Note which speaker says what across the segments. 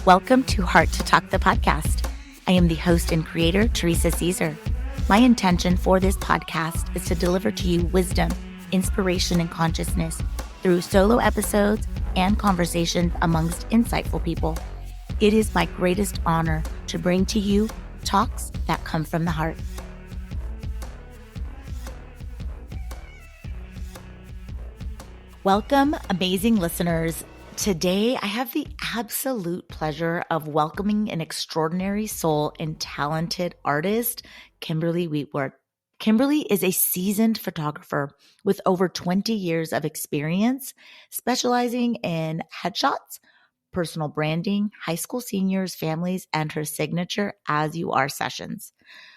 Speaker 1: Welcome to Heart to Talk, the podcast. I am the host and creator, Teresa Caesar. My intention for this podcast is to deliver to you wisdom, inspiration, and consciousness through solo episodes and conversations amongst insightful people. It is my greatest honor to bring to you talks that come from the heart. Welcome, amazing listeners. Today, I have the absolute pleasure of welcoming an extraordinary soul and talented artist, Kimberly Witort. Kimberly is a seasoned photographer with over 20 years of experience, specializing in headshots, personal branding, high school seniors, families, and her signature As You Are sessions.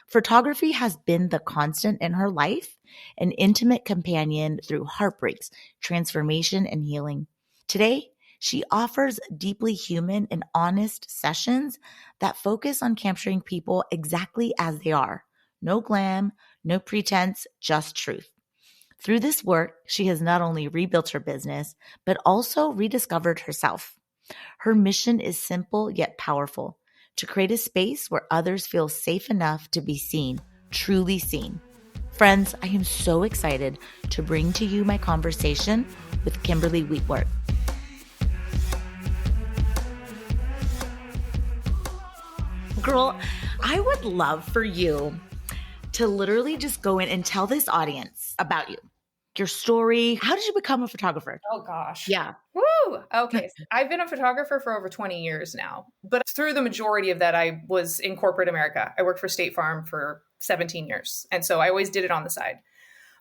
Speaker 1: Photography has been the constant in her life, an intimate companion through heartbreaks, transformation, and healing. Today, she offers deeply human and honest sessions that focus on capturing people exactly as they are. No glam, no pretense, just truth. Through this work, she has not only rebuilt her business, but also rediscovered herself. Her mission is simple yet powerful: to create a space where others feel safe enough to be seen, truly seen. Friends, I am so excited to bring to you my conversation with Kimberly Witort. Girl, I would love for you to literally just go in and tell this audience about you, your story. How did you become a photographer?
Speaker 2: Oh gosh.
Speaker 1: Yeah.
Speaker 2: Woo! Okay. So I've been a photographer for over 20 years now, but through the majority of that, I was in corporate America. I worked for State Farm for 17 years. And so I always did it on the side.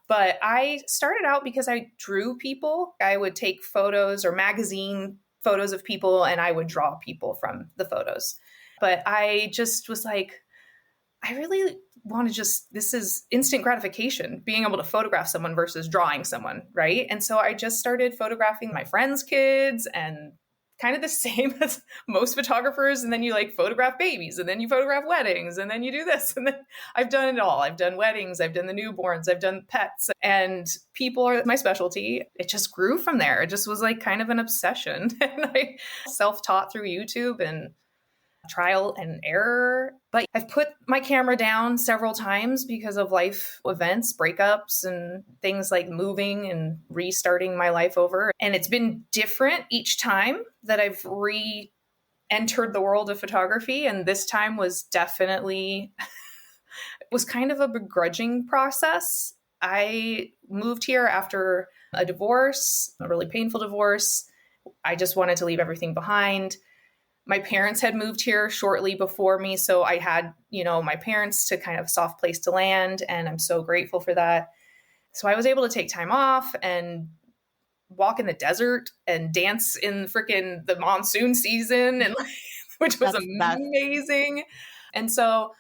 Speaker 2: But I started out because I drew people. I would take photos or magazine photos of people and I would draw people from the photos. But I just was like, I really want to this is instant gratification, being able to photograph someone versus drawing someone, right? And so I just started photographing my friends' kids and kind of the same as most photographers. And then you like photograph babies and then you photograph weddings and then you do this. And then I've done it all. I've done weddings, I've done the newborns, I've done pets, and people are my specialty. It just grew from there. It just was like kind of an obsession. And I self-taught through YouTube and trial and error. But I've put my camera down several times because of life events, breakups, and things like moving and restarting my life over. And it's been different each time that I've re-entered the world of photography. And this time was definitely, it was kind of a begrudging process. I moved here after a divorce, a really painful divorce. I just wanted to leave everything behind. My parents had moved here shortly before me, so I had, my parents to kind of soft place to land, and I'm so grateful for that. So I was able to take time off and walk in the desert and dance in freaking the monsoon season, and which was amazing. And so,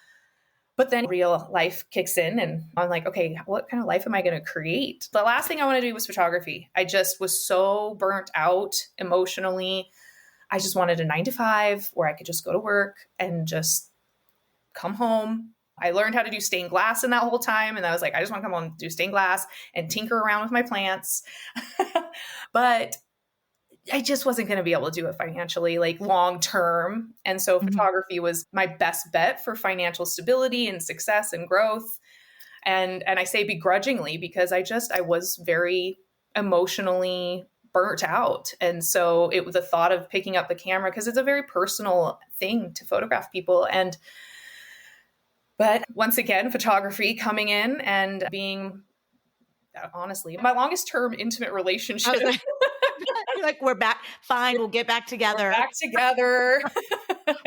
Speaker 2: but then real life kicks in, and I'm like, okay, what kind of life am I going to create? The last thing I wanted to do was photography. I just was so burnt out emotionally. I just wanted a 9-to-5 where I could just go to work and just come home. I learned how to do stained glass in that whole time. And I was like, I just want to come home, do stained glass and tinker around with my plants. But I just wasn't going to be able to do it financially, like long term. And so photography was my best bet for financial stability and success and growth. And I say begrudgingly because I was very emotionally burnt out. And so it was the thought of picking up the camera, because it's a very personal thing to photograph people. But once again, photography coming in and being, honestly, my longest term intimate relationship.
Speaker 1: You're like, we're back. Fine. We'll get back together.
Speaker 2: We're back together.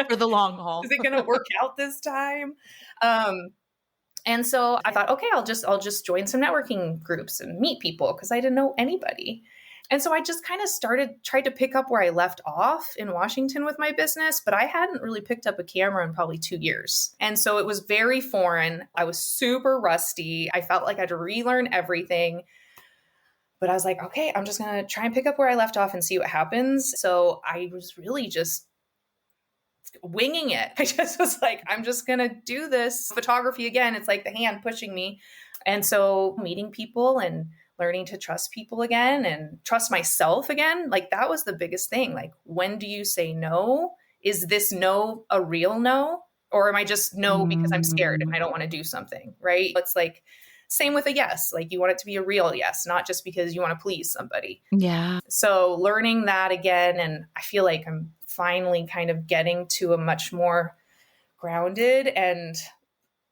Speaker 1: For the long haul.
Speaker 2: Is it going to work out this time? And so I thought, okay, I'll just join some networking groups and meet people, because I didn't know anybody. And so I just kind of tried to pick up where I left off in Washington with my business, but I hadn't really picked up a camera in probably 2 years. And so it was very foreign. I was super rusty. I felt like I had to relearn everything. But I was like, okay, I'm just going to try and pick up where I left off and see what happens. So I was really just winging it. I just was like, I'm just going to do this. Photography, again, it's like the hand pushing me. And so meeting people and learning to trust people again and trust myself again, like that was the biggest thing. Like, when do you say no is this no a real no? Or am I just no because I'm scared and
Speaker 1: Mm,
Speaker 2: I don't want to do something, right? It's like same with a yes. Like you want it to be a real yes, not just because you want to please somebody.
Speaker 1: yeah.
Speaker 2: So learning that again, and I feel like I'm finally kind of getting to a much more grounded and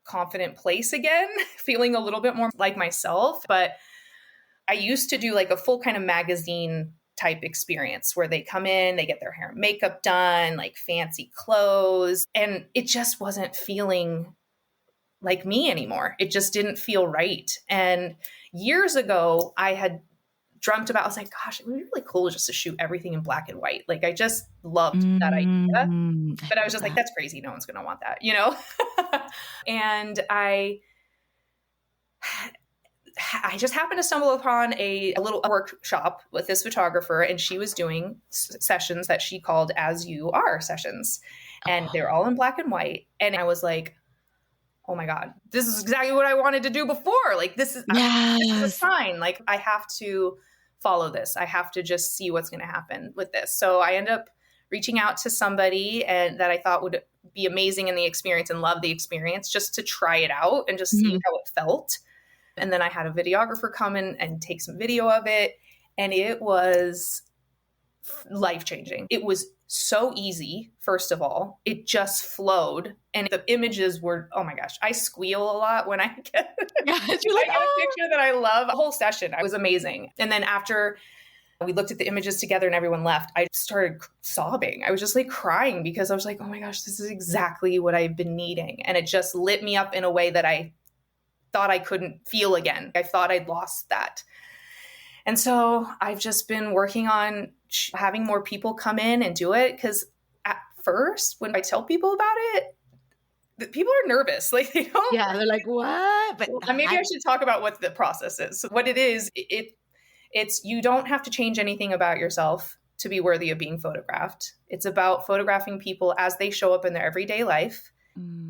Speaker 2: confident place again, feeling a little bit more like myself. But I used to do like a full kind of magazine type experience where they come in, they get their hair and makeup done, like fancy clothes, and it just wasn't feeling like me anymore. It just didn't feel right. And years ago, I had dreamt about, I was like, gosh, it would be really cool just to shoot everything in black and white. Like I just loved that idea.
Speaker 1: I
Speaker 2: But I was
Speaker 1: love
Speaker 2: just like,
Speaker 1: that.
Speaker 2: that's crazy. No one's going to want that, you know? And I just happened to stumble upon a little workshop with this photographer, and she was doing sessions that she called As You Are sessions. And they're all in black and white. And I was like, oh my God, this is exactly what I wanted to do before. Like, this is a
Speaker 1: Yes.
Speaker 2: sign. Like, I have to follow this. I have to just see what's going to happen with this. So I end up reaching out to somebody and that I thought would be amazing in the experience and love the experience just to try it out and just see
Speaker 1: Mhm.
Speaker 2: how it felt. And then I had a videographer come in and take some video of it. And it was life changing. It was so easy, first of all. It just flowed. And the images were, oh my gosh, I squeal a lot when I get,
Speaker 1: Yes, you're
Speaker 2: I
Speaker 1: like,
Speaker 2: get a
Speaker 1: oh.
Speaker 2: picture that I love. The whole session was amazing. And then after we looked at the images together and everyone left, I started sobbing. I was just like crying because I was like, oh my gosh, this is exactly what I've been needing. And it just lit me up in a way that I thought I couldn't feel again. I thought I'd lost that. And so I've just been working on having more people come in and do it. Because at first, when I tell people about it, people are nervous. Like they don't.
Speaker 1: Yeah, they're like, what? But
Speaker 2: Maybe I should talk about what the process is. So what it is, it's you don't have to change anything about yourself to be worthy of being photographed. It's about photographing people as they show up in their everyday life.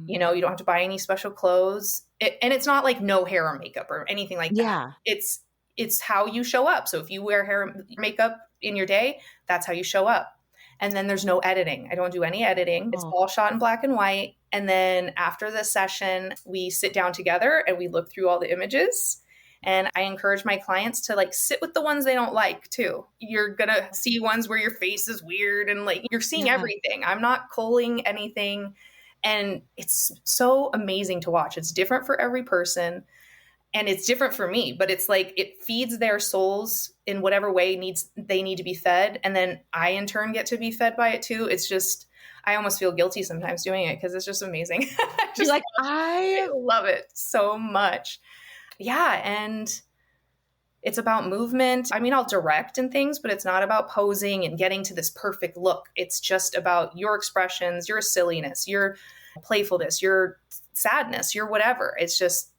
Speaker 2: You know, you don't have to buy any special clothes. And it's not like no hair or makeup or anything like that.
Speaker 1: yeah.
Speaker 2: It's how you show up. So if you wear hair and makeup in your day, that's how you show up. And then there's no editing. I don't do any editing. It's
Speaker 1: Oh,
Speaker 2: all shot in black and white. And then after the session, we sit down together and we look through all the images. And I encourage my clients to like sit with the ones they don't like too. You're going to see ones where your face is weird and like you're seeing
Speaker 1: yeah.
Speaker 2: everything. I'm not culling anything. And it's so amazing to watch. It's different for every person and it's different for me, but it's like it feeds their souls in whatever way they need to be fed. And then I in turn get to be fed by it too. It's just, I almost feel guilty sometimes doing it because it's just amazing.
Speaker 1: You're like,
Speaker 2: I love it so much. Yeah. And it's about movement. I mean, I'll direct and things, but it's not about posing and getting to this perfect look. It's just about your expressions, your silliness, your playfulness, your sadness, your whatever. It's just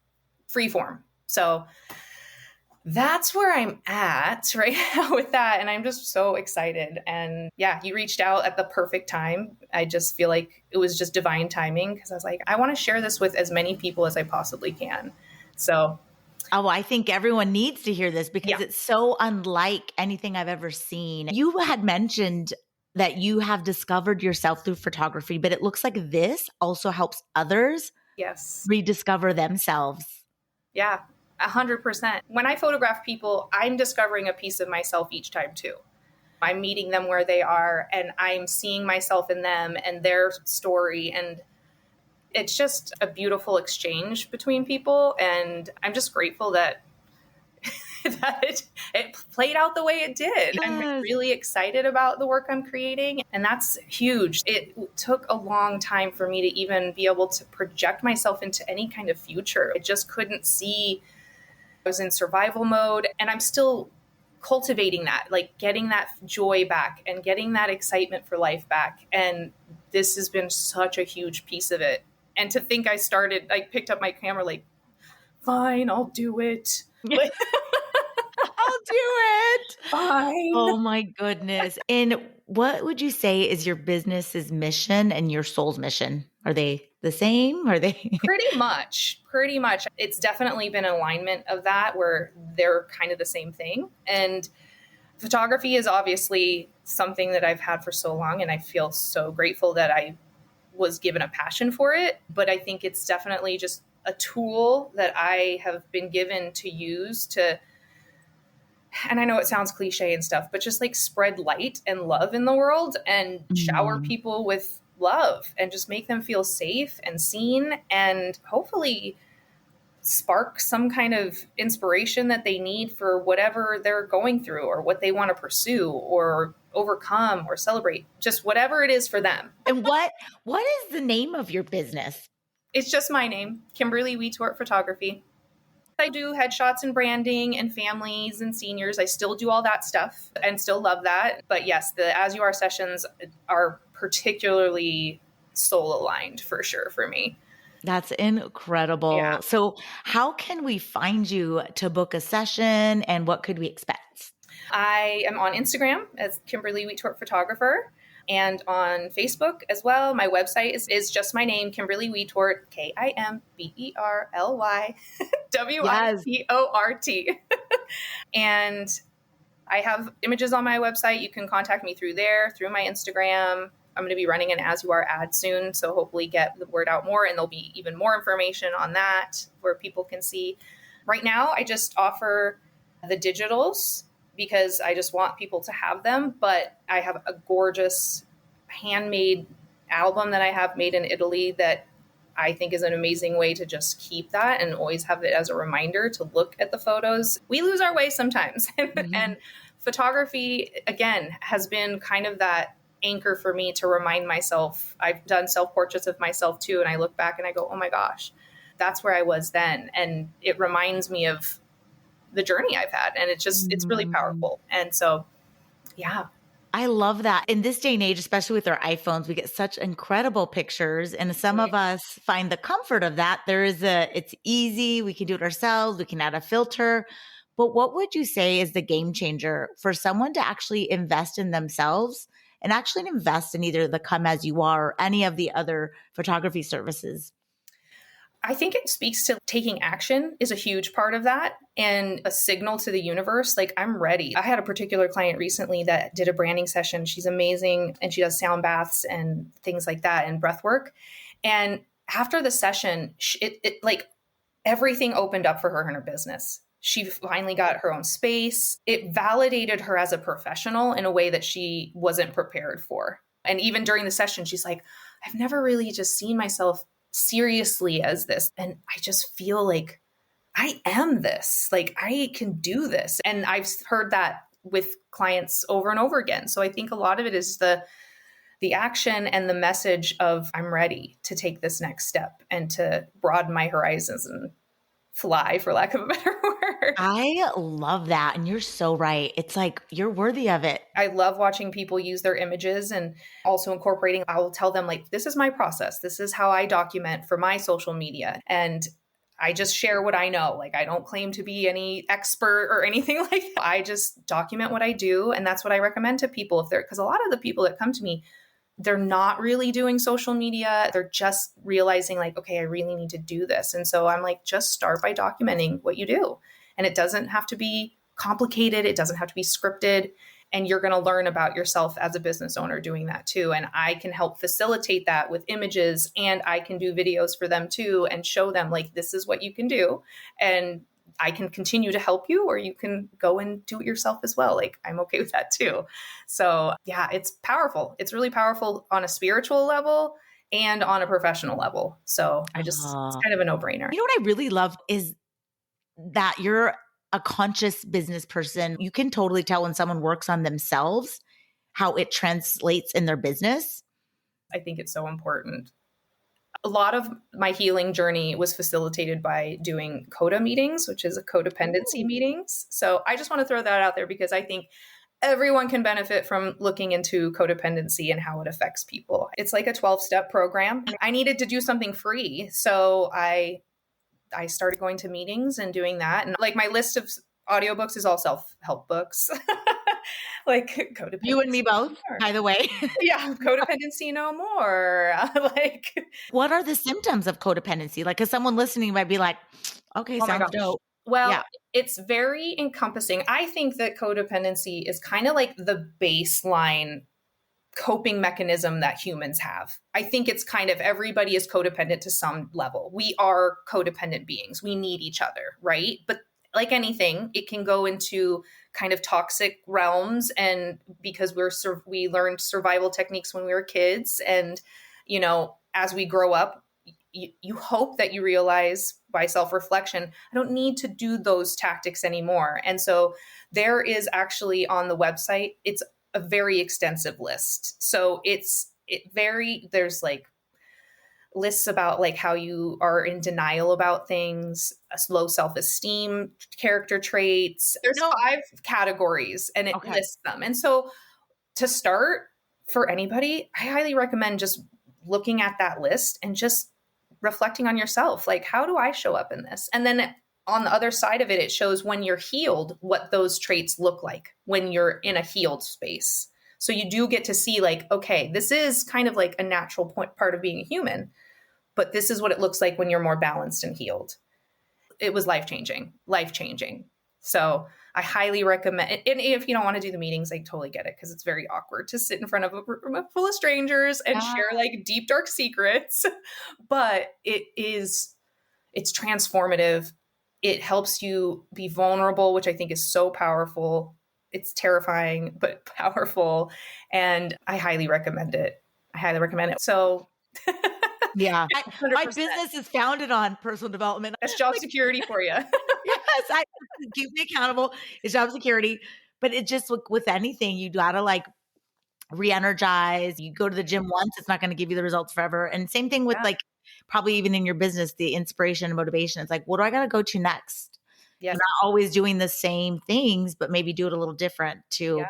Speaker 2: free form. So that's where I'm at right now with that. And I'm just so excited. And yeah, you reached out at the perfect time. I just feel like it was just divine timing because I was like, I want to share this with as many people as I possibly can. So
Speaker 1: oh, I think everyone needs to hear this because it's so unlike anything I've ever seen. You had mentioned that you have discovered yourself through photography, but it looks like this also helps others rediscover themselves.
Speaker 2: Yeah, 100%. When I photograph people, I'm discovering a piece of myself each time too. I'm meeting them where they are and I'm seeing myself in them and their story. And it's just a beautiful exchange between people. And I'm just grateful that that it played out the way it did.
Speaker 1: Yes.
Speaker 2: I'm really excited about the work I'm creating. And that's huge. It took a long time for me to even be able to project myself into any kind of future. I just couldn't see. I was in survival mode and I'm still cultivating that, like getting that joy back and getting that excitement for life back. And this has been such a huge piece of it. And to think I picked up my camera like, fine, I'll do it. Like,
Speaker 1: I'll do it.
Speaker 2: fine.
Speaker 1: Oh my goodness. And what would you say is your business's mission and your soul's mission? Are they the same? Are they?
Speaker 2: Pretty much. It's definitely been an alignment of that where they're kind of the same thing. And Photography is obviously something that I've had for so long, and I feel so grateful that I was given a passion for it. But I think it's definitely just a tool that I have been given to use to, and I know it sounds cliche and stuff, but just like spread light and love in the world and shower
Speaker 1: Mm.
Speaker 2: people with love and just make them feel safe and seen, and hopefully spark some kind of inspiration that they need for whatever they're going through or what they want to pursue or overcome or celebrate, just whatever it is for them.
Speaker 1: And what is the name of your business?
Speaker 2: It's just my name, Kimberly Witort Photography. I do headshots and branding and families and seniors. I still do all that stuff and still love that. But yes, the As You Are sessions are particularly soul aligned for sure for me.
Speaker 1: That's incredible.
Speaker 2: Yeah.
Speaker 1: So, how can we find you to book a session and what could we expect?
Speaker 2: I am on Instagram as Kimberly Witort Photographer and on Facebook as well. My website is just my name, Kimberly Witort, Kimberly
Speaker 1: Yes.
Speaker 2: Witort. And I have images on my website. You can contact me through there, through my Instagram. I'm going to be running an As You Are ad soon, so hopefully get the word out more, and there'll be even more information on that where people can see. Right now, I just offer the digitals because I just want people to have them, but I have a gorgeous handmade album that I have made in Italy that I think is an amazing way to just keep that and always have it as a reminder to look at the photos. We lose our way sometimes. And photography, again, has been kind of that anchor for me to remind myself. I've done self-portraits of myself too, and I look back and I go, oh my gosh, that's where I was then. And it reminds me of the journey I've had. And it's really powerful. And so, yeah.
Speaker 1: I love that. In this day and age, especially with our iPhones, we get such incredible pictures. And some of us find the comfort of that. It's easy. We can do it ourselves. We can add a filter. But what would you say is the game changer for someone to actually invest in themselves and actually invest in either the Come As You Are or any of the other photography services?
Speaker 2: I think it speaks to taking action is a huge part of that, and a signal to the universe, like, I'm ready. I had a particular client recently that did a branding session. She's amazing, and she does sound baths and things like that and breath work. And after the session, it like everything opened up for her in her business. She finally got her own space. It validated her as a professional in a way that she wasn't prepared for. And even during the session, she's like, I've never really just seen myself seriously as this. And I just feel like I am this, like I can do this. And I've heard that with clients over and over again. So I think a lot of it is the action and the message of I'm ready to take this next step and to broaden my horizons and fly, for lack of a better word.
Speaker 1: I love that. And you're so right. It's like you're worthy of it.
Speaker 2: I love watching people use their images and also incorporating. I will tell them, like, this is my process. This is how I document for my social media. And I just share what I know. Like, I don't claim to be any expert or anything like that. I just document what I do. And that's what I recommend to people because a lot of the people that come to me, they're not really doing social media. They're just realizing, like, okay, I really need to do this. And so I'm like, just start by documenting what you do. And it doesn't have to be complicated. It doesn't have to be scripted. And you're going to learn about yourself as a business owner doing that too. And I can help facilitate that with images, and I can do videos for them too and show them, like, this is what you can do. And I can continue to help you, or you can go and do it yourself as well. Like, I'm okay with that too. So yeah, it's powerful. It's really powerful on a spiritual level and on a professional level. So it's kind of a no-brainer.
Speaker 1: You know what I really love is that you're a conscious business person. You can totally tell when someone works on themselves, how it translates in their business.
Speaker 2: I think it's so important. A lot of my healing journey was facilitated by doing CODA meetings, which is a codependency meetings. So I just want to throw that out there because I think everyone can benefit from looking into codependency and how it affects people. It's like a 12-step program. I needed to do something free. So I started going to meetings and doing that. And like, my list of audiobooks is all self-help books. Like codependency.
Speaker 1: You and me both, by the way.
Speaker 2: Yeah. Codependency no more. Like,
Speaker 1: what are the symptoms of codependency? Like, because someone listening might be like, okay, sounds dope.
Speaker 2: Well,
Speaker 1: Yeah.
Speaker 2: it's very encompassing. I think that codependency is kind of like the baseline coping mechanism that humans have. I think it's kind of everybody is codependent to some level. We are codependent beings. We need each other, right? But like anything, it can go into kind of toxic realms, and because we learned survival techniques when we were kids, and as we grow up, you hope that you realize by self-reflection, I don't need to do those tactics anymore. And so there is actually on the website, it's a very extensive list. So there's like lists about like how you are in denial about things, low self-esteem, character traits. There's
Speaker 1: No.
Speaker 2: 5 categories and it
Speaker 1: Okay.
Speaker 2: lists them. And so to start, for anybody, I highly recommend just looking at that list and just reflecting on yourself. Like, how do I show up in this? And then on the other side of it, it shows when you're healed, what those traits look like when you're in a healed space. So you do get to see like, okay, this is kind of like a natural part of being a human, but this is what it looks like when you're more balanced and healed. It was life-changing. So I highly recommend it. And if you don't want to do the meetings, I totally get it, because it's very awkward to sit in front of a room full of strangers and share like deep, dark secrets. But it's transformative. It helps you be vulnerable, which I think is so powerful. It's terrifying, but powerful. And I highly recommend it. So
Speaker 1: Yeah. My
Speaker 2: 100%.
Speaker 1: business is founded on personal development.
Speaker 2: That's job security for you.
Speaker 1: Yes, I keep me accountable. It's job security. But it just with anything, you gotta like re-energize. You go to the gym once, it's not going to give you the results forever. And same thing with
Speaker 2: Yeah.
Speaker 1: like probably even in your business, the inspiration and motivation. It's like, what do I got to go to next?
Speaker 2: Yes.
Speaker 1: Not always doing the same things, but maybe do it a little different to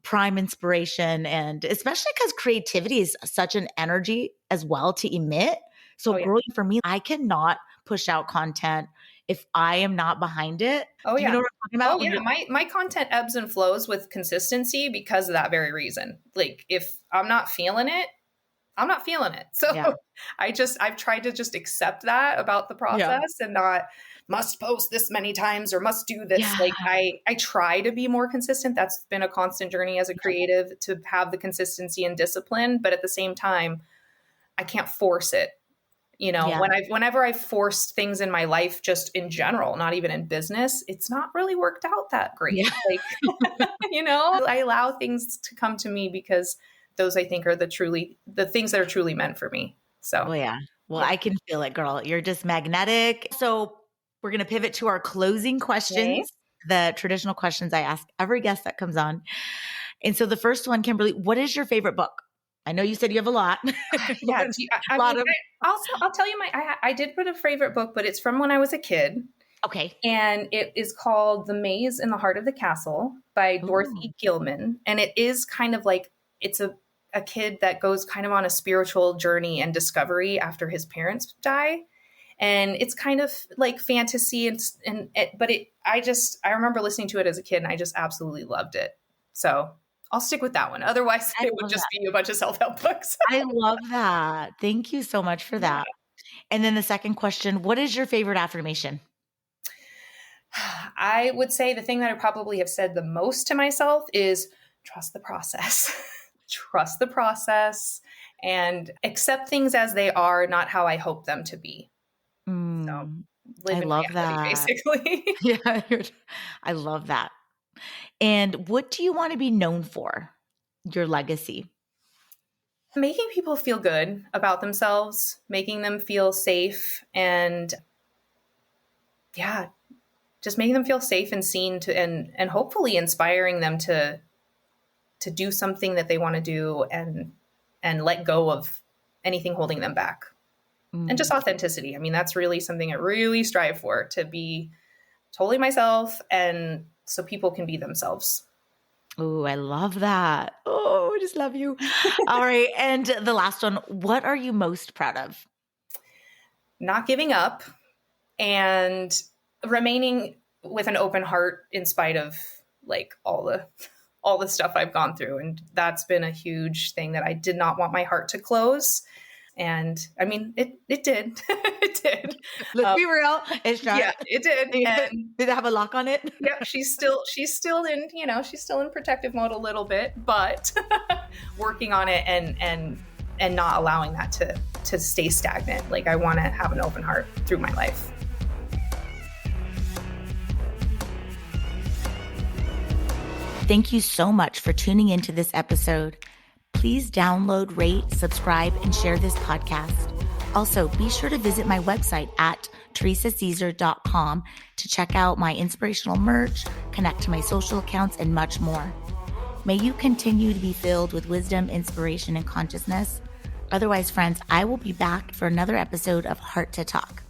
Speaker 1: prime inspiration. And especially because creativity is such an energy as well to emit. So growing for me, I cannot push out content if I am not behind it.
Speaker 2: Oh,
Speaker 1: Do you know what I'm talking about?
Speaker 2: My content ebbs and flows with consistency because of that very reason. Like, if I'm not feeling it, I'm not feeling it. So I've tried to just accept that about the process and not must post this many times or must do this.
Speaker 1: Yeah.
Speaker 2: Like I try to be more consistent. That's been a constant journey as a creative, to have the consistency and discipline. But at the same time, I can't force it. Whenever I've forced things in my life, just in general, not even in business, it's not really worked out that great.
Speaker 1: Yeah.
Speaker 2: Like, I allow things to come to me because those, I think, are the things that are truly meant for me. So,
Speaker 1: I can feel it, girl. You're just magnetic. So we're going to pivot to our closing questions, the traditional questions I ask every guest that comes on. And so the first one, Kimberly, what is your favorite book? I know you said you have a lot.
Speaker 2: I'll tell you I did put a favorite book, but it's from when I was a kid.
Speaker 1: Okay.
Speaker 2: And it is called The Maze in the Heart of the Castle by Dorothy Gilman. And it is kind of like, it's a kid that goes kind of on a spiritual journey and discovery after his parents die. And it's kind of like fantasy I remember listening to it as a kid and I just absolutely loved it. So I'll stick with that one. Otherwise, it would just be a bunch of self-help books.
Speaker 1: I love that. Thank you so much for that. And then the second question, what is your favorite affirmation?
Speaker 2: I would say the thing that I probably have said the most to myself is trust the process. Trust the process and accept things as they are, not how I hope them to be. So live in reality,
Speaker 1: that.
Speaker 2: basically.
Speaker 1: I love that. And what do you want to be known for? Your legacy?
Speaker 2: Making people feel good about themselves, making them feel safe, and just making them feel safe and seen, and hopefully inspiring them to do something that they want to do and let go of anything holding them back. And just authenticity. I mean, that's really something I really strive for, to be totally myself and so people can be themselves.
Speaker 1: Oh, I love that. Oh, I just love you. All right. And the last one, what are you most proud of?
Speaker 2: Not giving up and remaining with an open heart in spite of like all the stuff I've gone through. And that's been a huge thing that I did not want my heart to close. And I mean, it did. It did.
Speaker 1: Let's be real. It's shut.
Speaker 2: Yeah, it did. And
Speaker 1: did it have a lock on it?
Speaker 2: yeah, she's still in, she's still in protective mode a little bit, but working on it and not allowing that to stay stagnant. Like, I want to have an open heart through my life.
Speaker 1: Thank you so much for tuning into this episode. Please download, rate, subscribe, and share this podcast. Also, be sure to visit my website at teresacaesar.com to check out my inspirational merch, connect to my social accounts, and much more. May you continue to be filled with wisdom, inspiration, and consciousness. Otherwise, friends, I will be back for another episode of Heart to Talk.